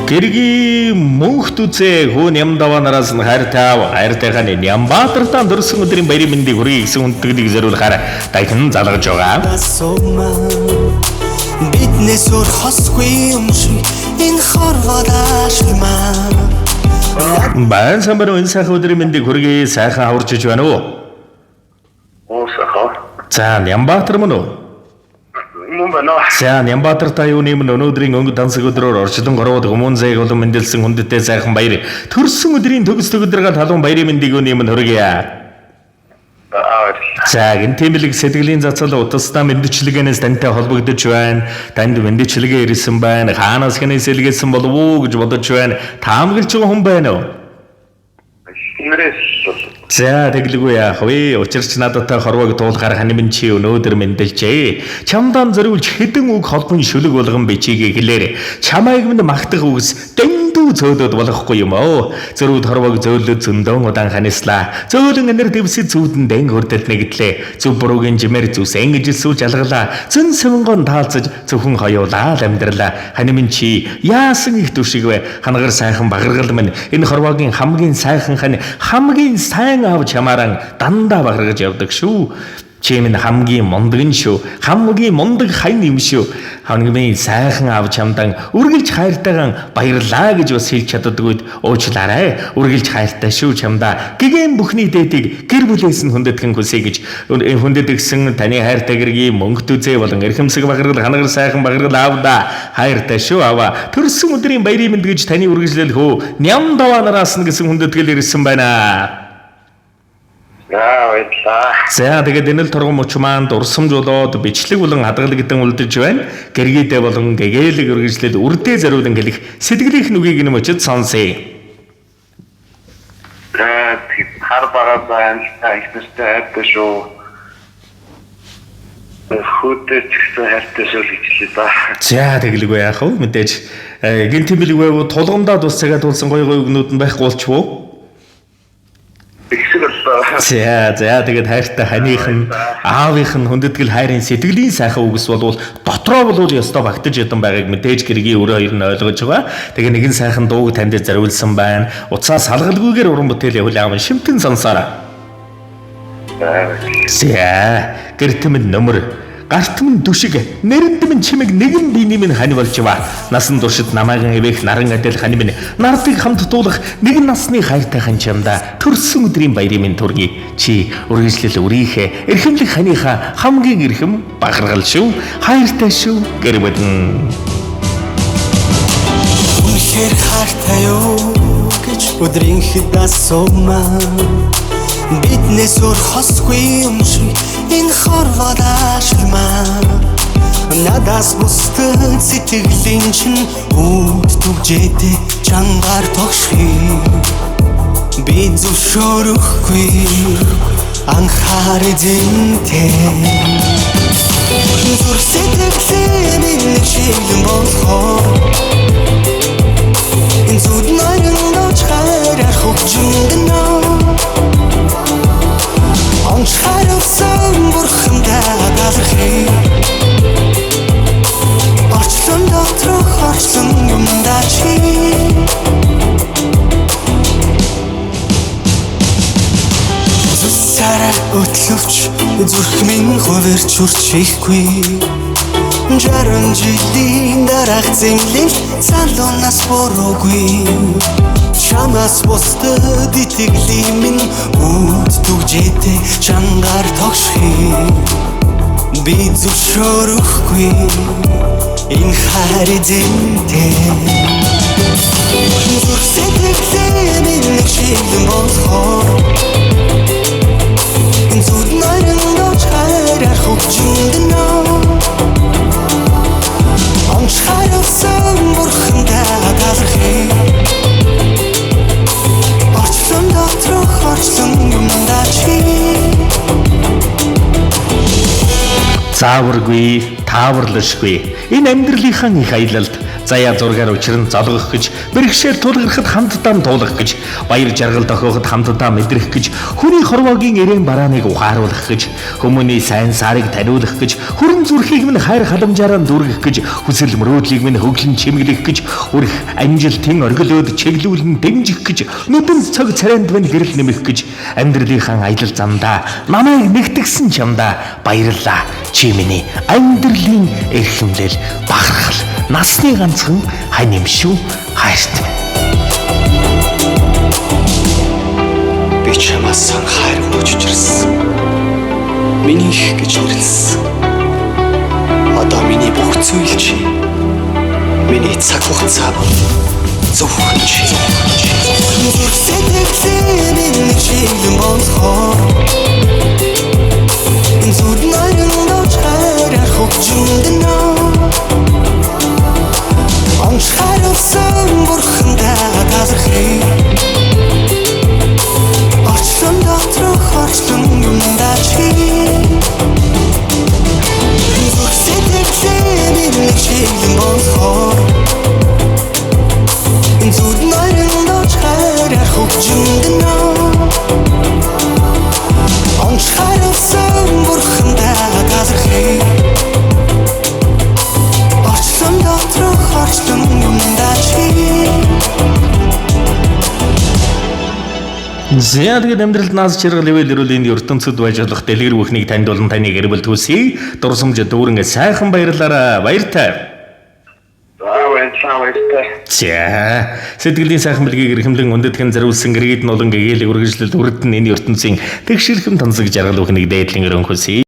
Гэрги мөнхт үзээ хүн Нямдава нараас нь хайртайгаа Нямбаатартаа дөрсөн өдрийн баярын мэндийг хүргэе гэсэн хүндэтгэлийг зориулахаар дахин залгаж байгаа. Биднээс өөр хосгүй юм шиг энэ хорвоолаашмаа. Баян самбар энэ сайхан өдрийн мэндийг хүргэе сайхан аварчиж байна уу? Сайхан. За Нямбаатар мөн үү? За Нямбаатар та юуны мөн өнөөдрийн өнгө дансаг өдрөөр орчлон гороод хүмүүн зээг олон мэндэлсэн хүндэттэй сайхан баяр. Төрсөн өдрийн төгс төгөдрөг талун баярын мэндийг юуны мөн хүргэе. За энэ тэмэлэг сэтгэлийн зацал утастай мэдчилгээнээс тантай холбогдож байна. Танд мэдчилгээ ирсэн байна. Хаанаас хэнээс илгээсэн болов уу гэж бодож байна. Таамаглаж байгаа хүн байна уу? За тэглгүй яах вэ? Учирч нададтай хорвоог туулахаар ханимын чи өнөөдөр мэндэлжээ. Чамдан зориулж хэдэн үг холбон шүлэг болгон бичигээ хэлээр. Чамайг минь магтах үгс дэндүү зөөлөд болохгүй юм оо. Зөрүүд хорвоог зөөлөд зөндөөн удаан ханислаа. Зөөлөн энер дэвсэд зүудэн дэн хурдад нэгэдлээ. Зүв буруугийн жимээр зүсэн гэж илсүүлж алгалаа. Зэн сэвэнгон таалцаж зөвхөн хоёулаа л амьдралаа. Ханимын чи яасан их түшиг вэ? Ханагар сайхан багаргал минь энэ хорвоогийн хамгийн сайхан хамгийн сайн аав чамааран дандаа багаргаж явдаг шүү. Чи минь хамгийн мундаг нь шүү. Хамгийн мундаг хайн юм шүү. Хамгийн сайхан аав чамдан үргэлж хайртайгаан баярлаа гэж бас хэлж чаддаггүй уучлаарай. Үргэлж хайртай шүү чамдаа. Гэгээн бүхний дээдийг гэр бүлээс нь хүндэтгэн хүсье гэж хүндэтгэсэн таны хайртай гэргийн мөнгөт үзээ болон эрхэмсэг багаргал ханагар сайхан багаргал аавда хайртай шүү аваа. Төрсөн өдрийн баярын мэнд гэж таны үргэлжлэл хөө Нямдава нараас нь гэсэн хүндэтгэл ирсэн байна. За тэгээд энэ л торгон мөч маань дурсамж болоод бичлэг болон хадгалаг гэдэн үлдэж байна. Гэргийдээ болон гэгээлэг үргэлжлээд үрдээ зориулан хэлэх сэтгэлийнх нүгийг нь мөчөд сонсъё. Хар бага байна. Ихнэстэй хайртай шүү. Хүүтэй ч гэсэн хайртай шүү гэж хэлээ да. За тэглэгүй яах вэ? Мэдээж гин тэмэлэг байвуу тулгамдаа тус цагаа тулсан гоё өгнүүд нь байхгүй болчихвоо. За тэгээд хайртай ханийхан аавынх нь хүндэтгэл хайрын сэтгэлийн сайхан үгс болвол дотроо болвол ёстой багтаж ядан байгааг мэдээж гэргийн өрөө хоёр нь ойлгож байгаа. Тэгээ нэгэн сайхан дууг танд зориулсан байна. Уцаа салгалгүйгээр уран бүтээл явуул аав шимтэн сонсоорой. За гэртэмэн нөмөр гартмын дүшиг нэрэндмэн чимэг нэгэн биений минь хань болж ба насан туршид намайган эвэх наран адил хань минь нардыг хамт туулах нэгэн насны хайртай хань чамда төрсөн өдрийн баярын минь төргий чи үргэлжлэл өрийнхээ эрхэмлэх ханийха хамгийн эрхэм багаргал шүү хайртай шүү гэрбэдэн Үнэхээр хайртай юу гэж өдрийн хэдас сумаа биднээс өөр хосгүй юм шиг энэ хорвоолаашмаа надаас бусдад сэтгэлийн чинь үүд түгжээтэй чангаар тогшхий би зөвшөөрөхгүй анхаар эзэнтэй зүрх сэтгэлийн нэг шиг болохоо энэ зүуд нойрон очхаар хөгжингэнөө Онцгойсон бурхандаа галахи Орчлон дотроо хорсон юмдаа чи Зүсара өтлөвч зүрх минь хувирч үрчихгүй 60 жилийн дараах зэмлэл залуунаас буруугүй Чамаас бусдад итгэлийн минь үүд түгжээтэй чангаар тогшхий би зөвшөөрөхгүй энэ хайр эзэнтэй зүрх сэтгэлийн нэг шиг болохоо энэ зүуд нойрон очхаар хөгжингэнөө онцгойсон бурхандаа галахи зааваргүй, тааварлашгүй. Энэ амьдралынхаа их аялалд Заяа зургаар учран золгох гэж, бэрхшээл тулгархад хамтдаа туулах гэж, баяр жаргал дохиоход хамтдаа мэдрэх гэж, хүний хорвоогийн эрээн барааныг ухааруулах гэж, хүмүүний сайн сарыг таниулах гэж, хүрэн зүрхийг минь хайр халамжаараа дүүргэх гэж, хүсэл мөрөөдлийг минь хөглөн чимэглэх гэж, үрх амжилтын оргилөөд чиглүүлэн дэмжих гэж, нүдэн цаг царайнд минь гэрэл нэмэх гэж, амьдралынхаа аялал замдаа намайг нэгтгсэн чамдаа баярлалаа. Чи миний амьдралын эрхэмлэл бахархал насны ганцхан хань юм шүү хайрт. Би чамаас сан хайр өгч ирсэн. Миний их гэж нэрлсэн. Одоо миний бүх зүйл чи. Миний цаг хугацаа зөвхөн чи. Зүрхсэтгэлээ миний чиглэн босгоо. Зүрх найран очрах хөгжиндэнэ. Анхаарсан бурхандаа тазархий. Орчлон доторх орчлон юмдаа чи. Зүрхсэтгэлээ миний чиглэн босгоо. Зүрх найран очрах хөгжиндэнэ. Анхаарсан бурхандаа тазархий. Орчлон доторх орчлон юмдаа чи. Зэадаг амьдралд наз чиргал ивэл эрүүлийн ертөнцид байж болох дэлгэр бүхнийг танд болон таны гэр бүл төсөй дурсамж дүүрэн сайхан баярлаарай. Баяртай. За сэтгэлийн сайхан бэлгийг эрхэмлэн үндэтгэн зориулсан гэргийд нолон гэгээл үргэлжлэл үрдэн энэ ертөнцийн тэгшэрхэм тансаг жаргал бүхнийг дээдлэн өрөн хүсье.